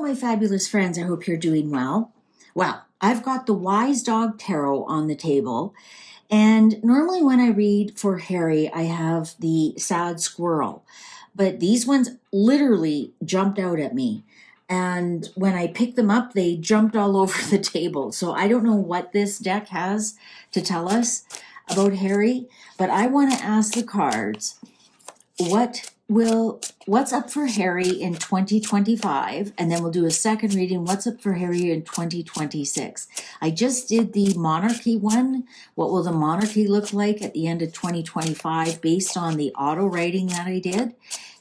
my fabulous friends. I hope you're doing well. Well, I've got the Wise Dog Tarot on the table. And normally when I read for Harry, I have the sad squirrel. But these ones literally jumped out at me. And when I picked them up, they jumped all over the table. So I don't know what this deck has to tell us about Harry, but I want to ask the cards, what's up for Harry in 2025, and then we'll do a second reading, what's up for Harry in 2026. I just did the monarchy one. What will the monarchy look like at the end of 2025 based on the auto writing that I did?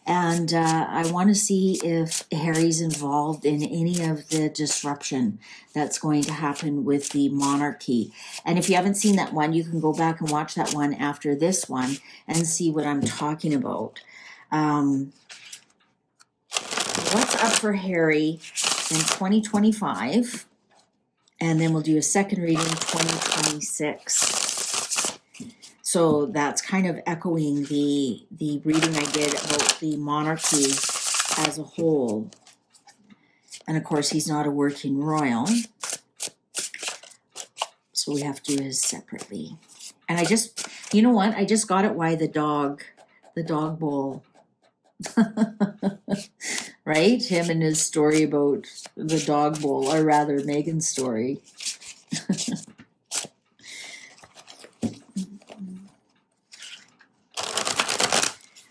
And I want to see if Harry's involved in any of the disruption that's going to happen with the monarchy. And if you haven't seen that one, you can go back and watch that one after this one and see what I'm talking about. What's up for Harry in 2025? And then we'll do a second reading, 2026. So that's kind of echoing the reading I did about the monarchy as a whole. And of course, he's not a working royal. So we have to do his separately. And I just, you know what? I just got it why the dog bowl. Right? Him and his story about the dog bowl, or rather Meghan's story.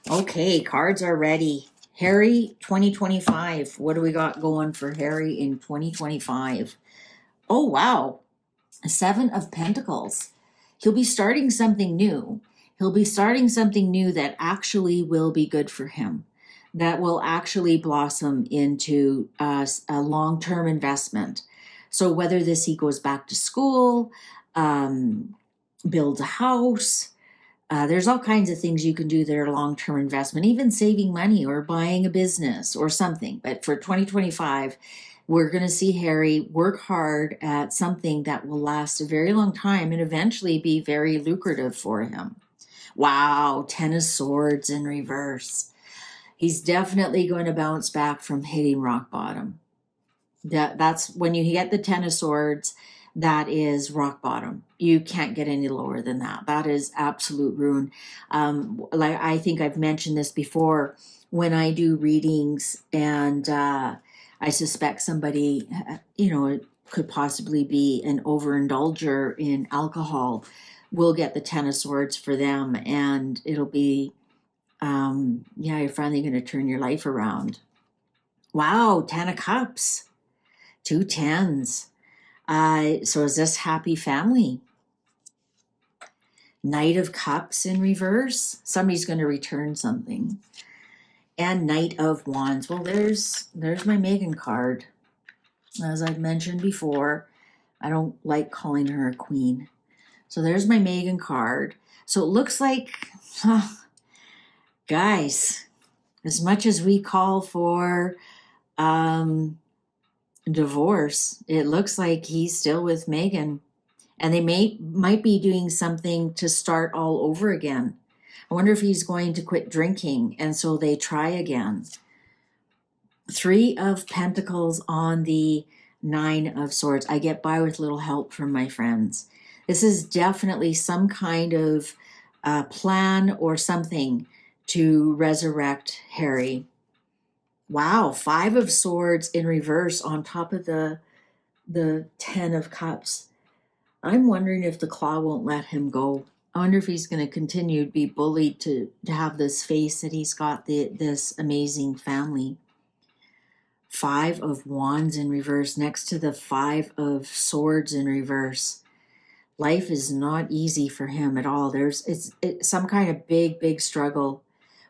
Okay, cards are ready. Harry 2025. What do we got going for Harry in 2025? Oh, wow. 7 of Pentacles. He'll be starting something new. He'll be starting something new that actually will be good for him, that will actually blossom into a long-term investment. So whether he goes back to school, builds a house, there's all kinds of things you can do that are long-term investment, even saving money or buying a business or something. But for 2025, we're going to see Harry work hard at something that will last a very long time and eventually be very lucrative for him. Wow, 10 of Swords in reverse. He's definitely going to bounce back from hitting rock bottom. That's when you get the 10 of Swords, that is rock bottom. You can't get any lower than that. That is absolute ruin. Like I think I've mentioned this before, when I do readings and I suspect somebody, it could possibly be an overindulger in alcohol, we'll get the 10 of Swords for them, and it'll be, you're finally going to turn your life around. Wow, 10 of Cups, 2 10s. So is this happy family? Knight of Cups in reverse. Somebody's going to return something. And Knight of Wands. Well, there's my Meghan card. As I've mentioned before, I don't like calling her a queen. So there's my Meghan card. So it looks like, guys, as much as we call for divorce, it looks like he's still with Meghan, and they might be doing something to start all over again. I wonder if he's going to quit drinking, and so they try again. 3 of Pentacles on the 9 of Swords. I get by with little help from my friends. This is definitely some kind of plan or something to resurrect Harry. Wow, 5 of Swords in reverse on top of the 10 of Cups. I'm wondering if the claw won't let him go. I wonder if he's going to continue to be bullied to have this face that he's got this amazing family. 5 of Wands in reverse next to the 5 of Swords in reverse. Life is not easy for him at all. It's some kind of big struggle.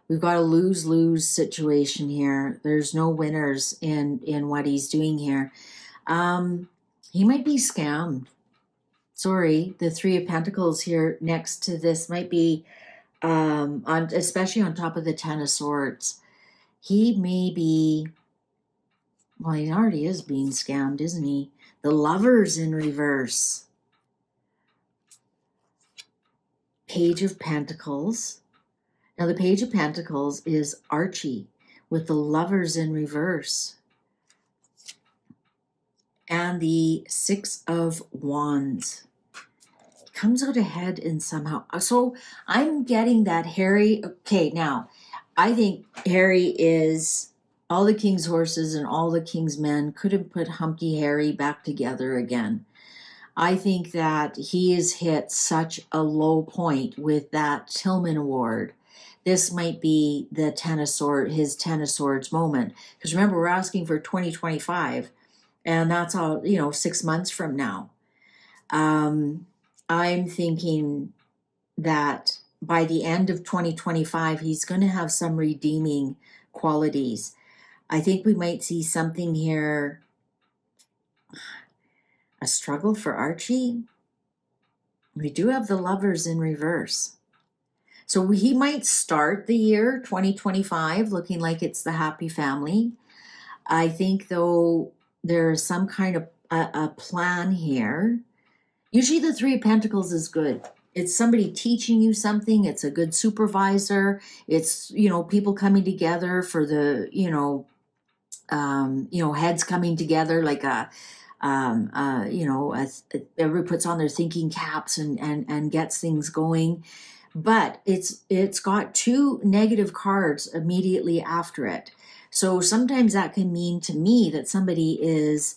We've got a lose-lose situation here. There's no winners in what he's doing here. He might be scammed. Sorry, the 3 of Pentacles here next to this might be, especially on top of the 10 of Swords. He may be, well, he already is being scammed, isn't he? The Lovers in reverse. Page of Pentacles. Now, the Page of Pentacles is Archie with the Lovers in reverse. and the Six of Wands. Comes out ahead in somehow. So I'm getting that Harry, okay, now, I think Harry is, all the king's horses and all the king's men couldn't put Humpty Harry back together again. I think that he has hit such a low point with that Tillman Award. This might be the his Ten of Swords moment. Because remember, we're asking for 2025, and that's all, 6 months from now. I'm thinking that by the end of 2025, he's going to have some redeeming qualities. I think we might see something here, a struggle for Archie. We do have the Lovers in reverse. So he might start the year 2025 looking like it's the happy family. I think, though, there's some kind of a plan here. Usually the Three of Pentacles is good. It's somebody teaching you something. It's a good supervisor. It's, people coming together for the, heads coming together like everybody puts on their thinking caps and gets things going. But it's got two negative cards immediately after it. So sometimes that can mean to me that somebody is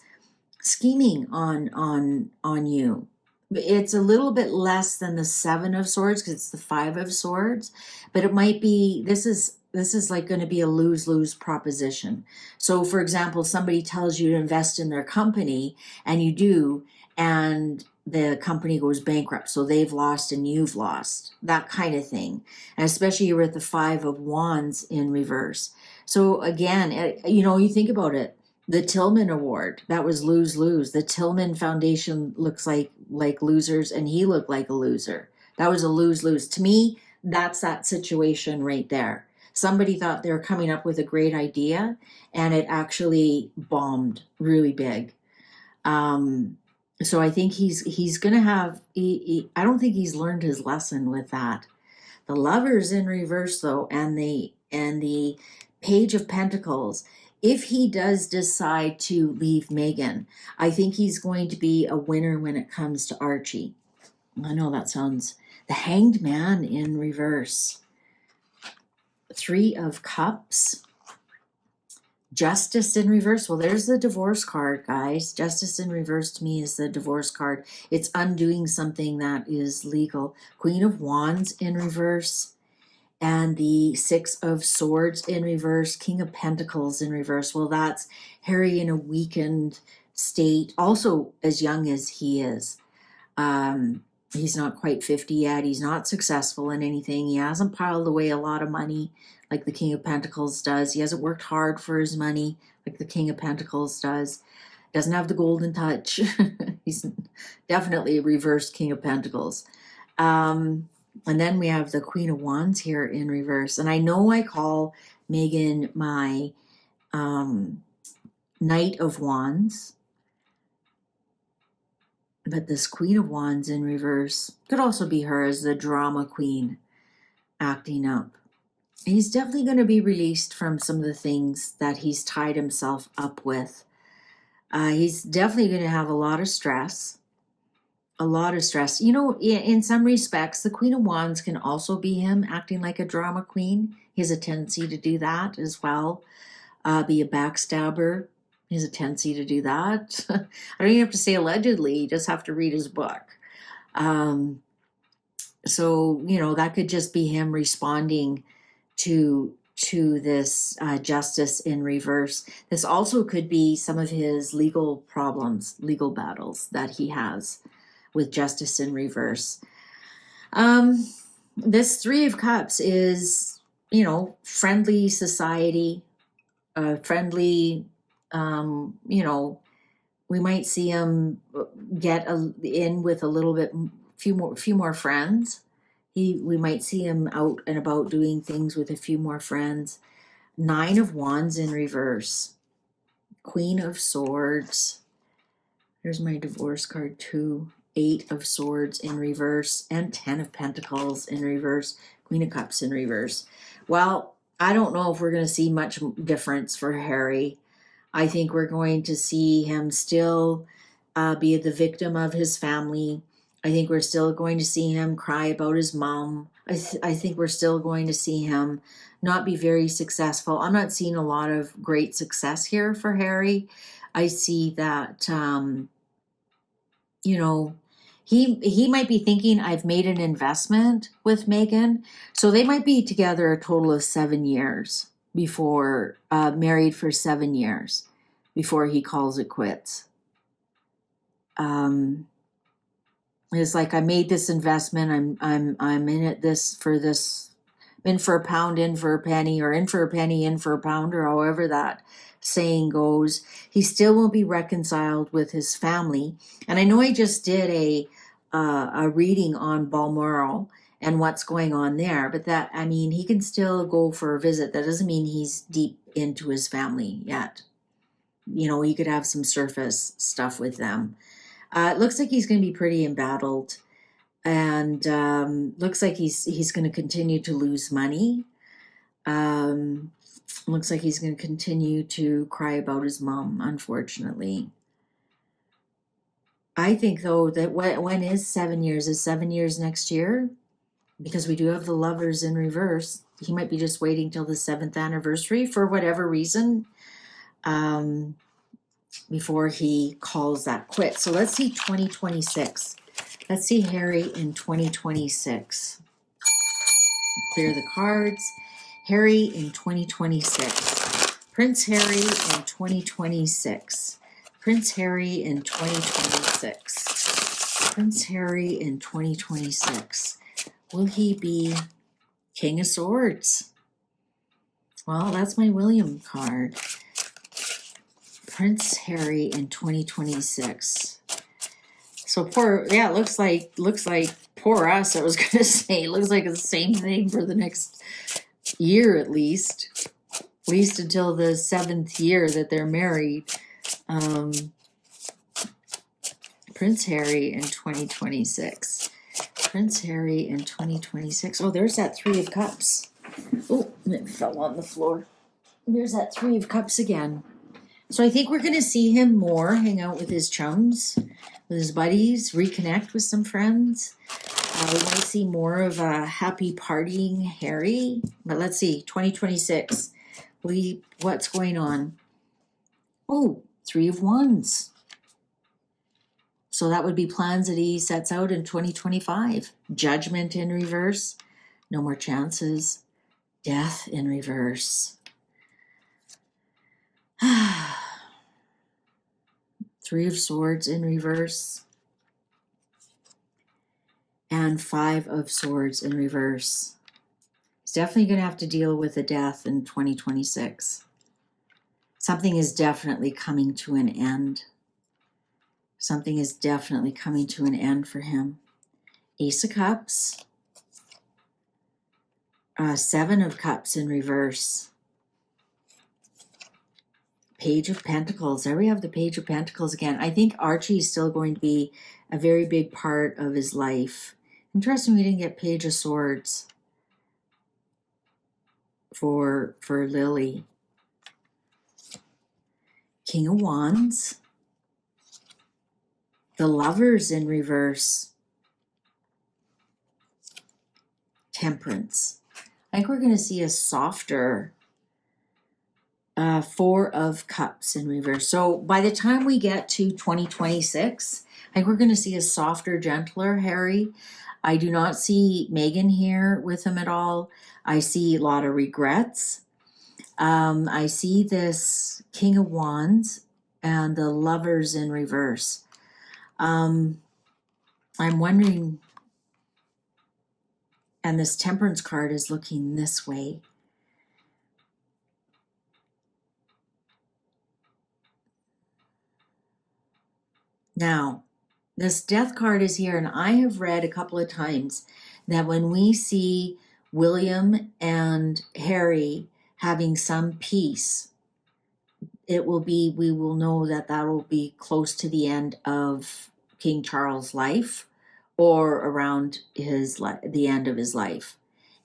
scheming on you. It's a little bit less than the Seven of Swords because it's the Five of Swords, but it might be, this is like going to be a lose-lose proposition. So for example, somebody tells you to invest in their company and you do, and the company goes bankrupt. So they've lost and you've lost, that kind of thing. And especially you're with the Five of Wands in reverse. So again, you think about it. The Tillman Award, that was lose-lose. The Tillman Foundation looks like losers, and he looked like a loser. That was a lose-lose. To me, that's that situation right there. Somebody thought they were coming up with a great idea, and it actually bombed really big. So I think he's going to have, I don't think he's learned his lesson with that. The Lovers in reverse, though, and the Page of Pentacles, if he does decide to leave Meghan, I think he's going to be a winner when it comes to Archie. I know that sounds... The Hanged Man in reverse. Three of Cups. Justice in reverse. Well, there's the divorce card, guys. Justice in reverse to me is the divorce card. It's undoing something that is legal. Queen of Wands in reverse. And the Six of Swords in reverse, King of Pentacles in reverse. Well, that's Harry in a weakened state, also as young as he is. He's not quite 50 yet. He's not successful in anything. He hasn't piled away a lot of money like the King of Pentacles does. He hasn't worked hard for his money like the King of Pentacles does. Doesn't have the golden touch. He's definitely a reverse King of Pentacles. And then we have the Queen of Wands here in reverse. And I know I call Meghan my Knight of Wands. But this Queen of Wands in reverse could also be her as the drama queen acting up. He's definitely going to be released from some of the things that he's tied himself up with. He's definitely going to have a lot of stress. A lot of stress. In some respects, the Queen of Wands can also be him acting like a drama queen. He has a tendency to do that as well. Be a backstabber. He has a tendency to do that. I don't even have to say allegedly. You just have to read his book. So, that could just be him responding to this justice in reverse. This also could be some of his legal problems, legal battles that he has with justice in reverse. This Three of Cups is, friendly society, friendly, we might see him get in with a little bit, few more friends. We might see him out and about doing things with a few more friends. Nine of Wands in reverse. Queen of Swords. There's my divorce card too. Eight of Swords in reverse and 10 of Pentacles in reverse. Queen of Cups in reverse. Well, I don't know if we're going to see much difference for Harry. I think we're going to see him still be the victim of his family. I think we're still going to see him cry about his mom. I think we're still going to see him not be very successful. I'm not seeing a lot of great success here for Harry. I see that, you know, he might be thinking I've made an investment with Meghan. So they might be together a total of 7 years before, married for 7 years before he calls it quits. It's like I made this investment. I'm in it this for this, in for a pound, in for a penny, or in for a penny, in for a pound, or however that saying goes. He still won't be reconciled with his family. And I know I just did a reading on Balmoral and what's going on there, but that, I mean, he can still go for a visit. That doesn't mean he's deep into his family yet. You know, he could have some surface stuff with them. It looks like he's going to be pretty embattled, and looks like he's going to continue to lose money. Looks like he's going to continue to cry about his mom, unfortunately. I think, though, that when is 7 years? Is 7 years next year? Because we do have the lovers in reverse. He might be just waiting till the 7th anniversary for whatever reason. Before he calls that quit. So let's see 2026. Let's see Harry in 2026. Clear the cards. Harry in 2026. Prince Harry in 2026. Prince Harry in 2026. Prince Harry in 2026. Will he be King of Swords? Well, that's my William card. Prince Harry in 2026. So poor, yeah, looks like poor us. I was gonna say, looks like the same thing for the next year at least until the 7th year that they're married. Prince Harry in 2026. Prince Harry in 2026. Oh, there's that 3 of Cups. Oh, it fell on the floor. There's that 3 of Cups again. So I think we're going to see him more hang out with his chums, with his buddies, reconnect with some friends. We might see more of a happy partying Harry. But let's see, 2026. What's going on? Oh, 3 of Wands. So that would be plans that he sets out in 2025. Judgment in reverse. No more chances. Death in reverse. 3 of Swords in reverse. And 5 of Swords in reverse. He's definitely going to have to deal with a death in 2026. Something is definitely coming to an end. Something is definitely coming to an end for him. Ace of Cups. 7 of Cups in reverse. Page of Pentacles. There we have the Page of Pentacles again. I think Archie is still going to be a very big part of his life. Interesting we didn't get Page of Swords for Lily. King of Wands. The Lovers in reverse. Temperance. I think we're going to see a softer 4 of Cups in reverse. So by the time we get to 2026, I think we're going to see a softer, gentler Harry. I do not see Meghan here with him at all. I see a lot of regrets. I see this King of Wands and the Lovers in reverse. I'm wondering, and this Temperance card is looking this way. Now, this Death card is here, and I have read a couple of times that when we see William and Harry having some peace, we will know that will be close to the end of King Charles' life or around the end of his life.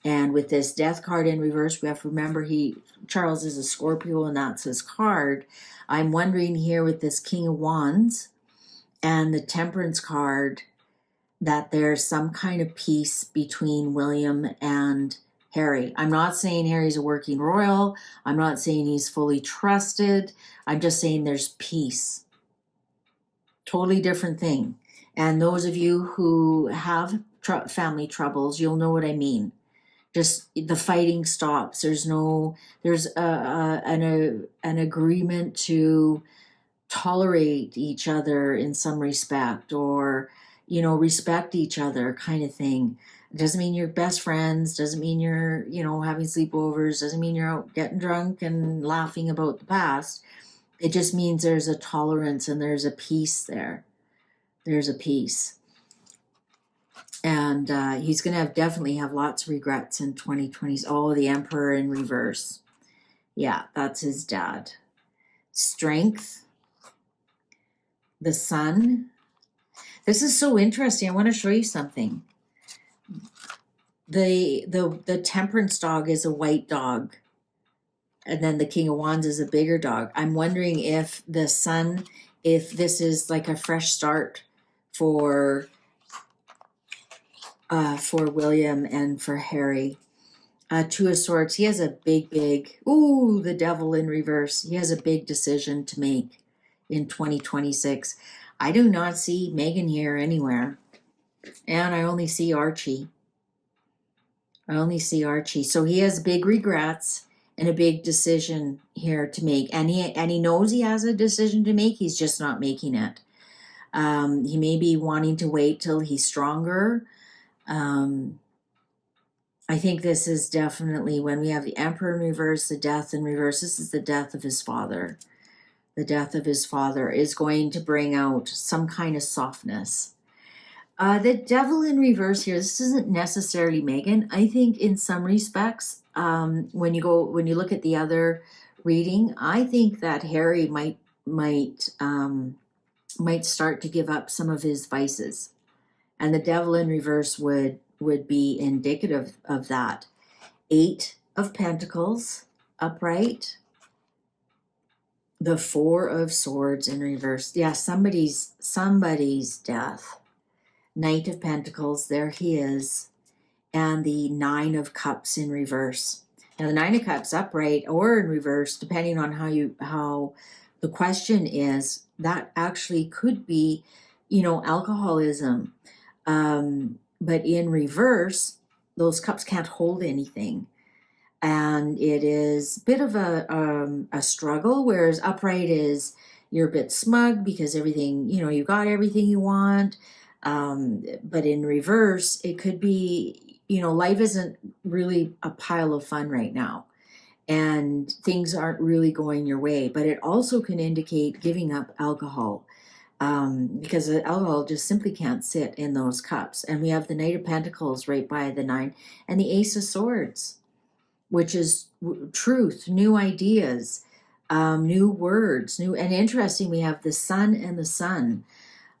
And with this death card in reverse, we have to remember Charles is a Scorpio and that's his card. I'm wondering here with this King of Wands and the Temperance card that there's some kind of peace between William and Harry. I'm not saying Harry's a working royal. I'm not saying he's fully trusted. I'm just saying there's peace. Totally different thing. And those of you who have family troubles, you'll know what I mean. Just the fighting stops. There's an agreement to tolerate each other in some respect, or respect each other, kind of thing. It doesn't mean you're best friends, doesn't mean you're having sleepovers, doesn't mean you're out getting drunk and laughing about the past. It just means there's a tolerance and there's a peace there. There's a peace. And he's going to definitely have lots of regrets in 2020. Oh, the Emperor in reverse. Yeah, that's his dad. Strength. The Sun. This is so interesting. I want to show you something. The Temperance dog is a white dog. And then the King of Wands is a bigger dog. I'm wondering if the Sun, if this is like a fresh start for William and for Harry. Two of Swords, he has a big, the Devil in reverse. He has a big decision to make in 2026. I do not see Meghan here anywhere. And I only see Archie. So he has big regrets and a big decision here to make. And he knows he has a decision to make. He's just not making it. He may be wanting to wait till he's stronger. I think this is definitely, when we have the Emperor in reverse, the Death in reverse, this is the death of his father. The death of his father is going to bring out some kind of softness. The Devil in reverse here, this isn't necessarily Meghan. I think in some respects, when you look at the other reading, I think that Harry might start to give up some of his vices. And the Devil in reverse would be indicative of that. 8 of Pentacles upright. The 4 of Swords in reverse. Yeah, somebody's death. Knight of Pentacles, there he is. And the 9 of Cups in reverse. Now the 9 of Cups upright or in reverse, depending on how the question is, that actually could be, alcoholism. But in reverse, those cups can't hold anything. And it is a bit of a struggle, whereas upright is you're a bit smug because everything, you got everything you want. But in reverse, it could be, life isn't really a pile of fun right now. And things aren't really going your way. But it also can indicate giving up alcohol. Because the alcohol just simply can't sit in those cups. And we have the Knight of Pentacles right by the 9 and the Ace of Swords, which is truth, new ideas, new words, and interesting. We have the Sun and the Sun.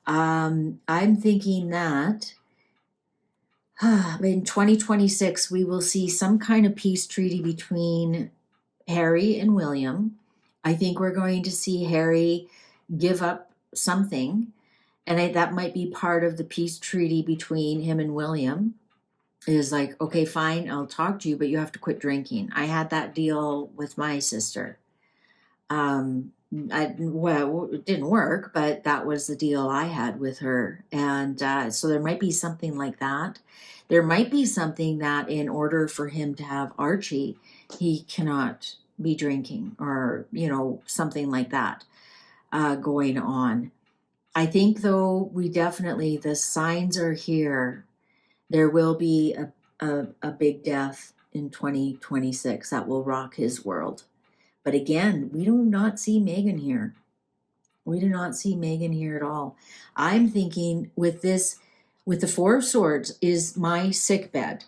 I'm thinking that in 2026, we will see some kind of peace treaty between Harry and William. I think we're going to see Harry give up something, and that might be part of the peace treaty between him and William. Is like, okay, fine, I'll talk to you, but you have to quit drinking. I had that deal with my sister. It didn't work, but that was the deal I had with her. And so there might be something like that. There might be something that in order for him to have Archie, he cannot be drinking, or, something like that going on. I think, though, the signs are here. There will be a big death in 2026 that will rock his world. But again, we do not see Meghan here. We do not see Meghan here at all. I'm thinking with the 4 of Swords is my sick bed.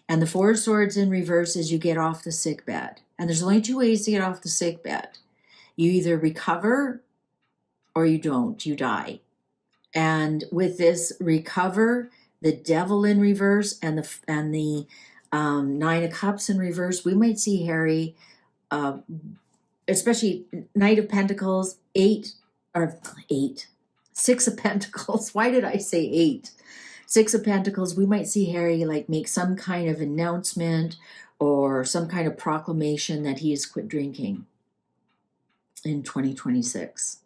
And the 4 of Swords in reverse is you get off the sick bed. And there's only 2 ways to get off the sick bed. You either recover or you don't, you die. And with this recover, the Devil in reverse and the Nine of Cups in reverse. We might see Harry, especially Knight of Pentacles, Six of Pentacles. Why did I say eight? Six of Pentacles. We might see Harry like make some kind of announcement or some kind of proclamation that he has quit drinking in 2026.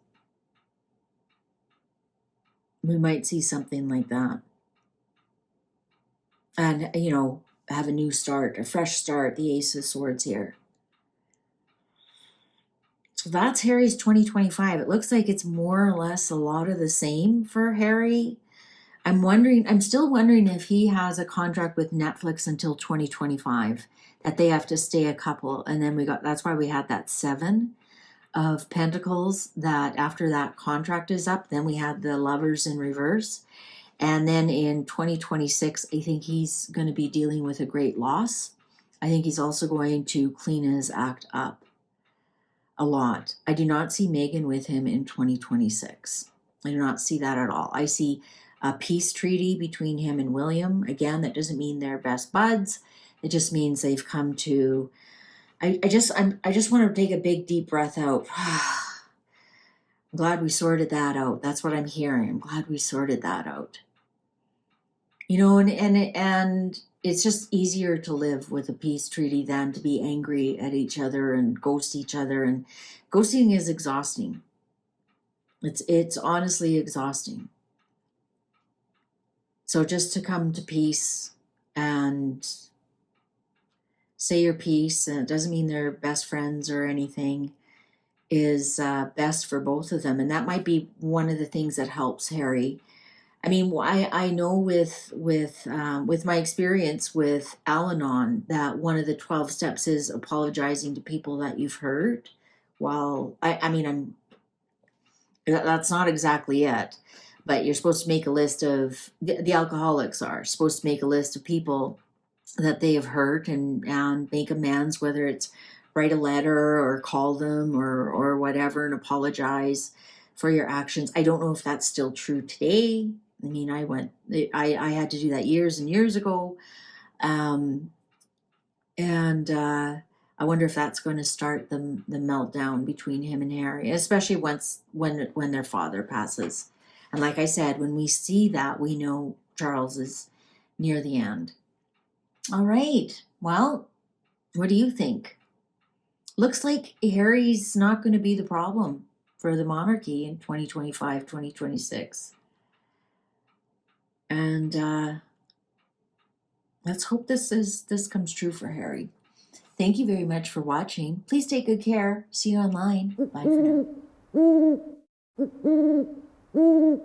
We might see something like that. And, you know, have a new start, a fresh start, the Ace of Swords here. So that's Harry's 2025. It looks like it's more or less a lot of the same for Harry. I'm still wondering if he has a contract with Netflix until 2025, that they have to stay a couple. And then that's why we had that Seven of Pentacles, that after that contract is up, then we had the Lovers in reverse. And then in 2026, I think he's going to be dealing with a great loss. I think he's also going to clean his act up a lot. I do not see Meghan with him in 2026. I do not see that at all. I see a peace treaty between him and William. Again, that doesn't mean they're best buds. It just means they've come to, I just want to take a big deep breath out. I'm glad we sorted that out. That's what I'm hearing. I'm glad we sorted that out. You know, and it's just easier to live with a peace treaty than to be angry at each other and ghost each other. And ghosting is exhausting. It's honestly exhausting. So just to come to peace and say your piece, and it doesn't mean they're best friends or anything, is best for both of them. And that might be one of the things that helps Harry. I mean, I know with my experience with Al-Anon that one of the 12 steps is apologizing to people that you've hurt. Well, that's not exactly it, but you're supposed to make a list of, the alcoholics are supposed to make a list of people that they have hurt and make amends, whether it's write a letter or call them or whatever and apologize for your actions. I don't know if that's still true today. I mean, I had to do that years and years ago. I wonder if that's going to start the meltdown between him and Harry, especially when their father passes. And like I said, when we see that, we know Charles is near the end. All right. Well, what do you think? Looks like Harry's not going to be the problem for the monarchy in 2025, 2026. And let's hope this comes true for Harry. Thank you very much for watching. Please take good care. See you online. Bye for now.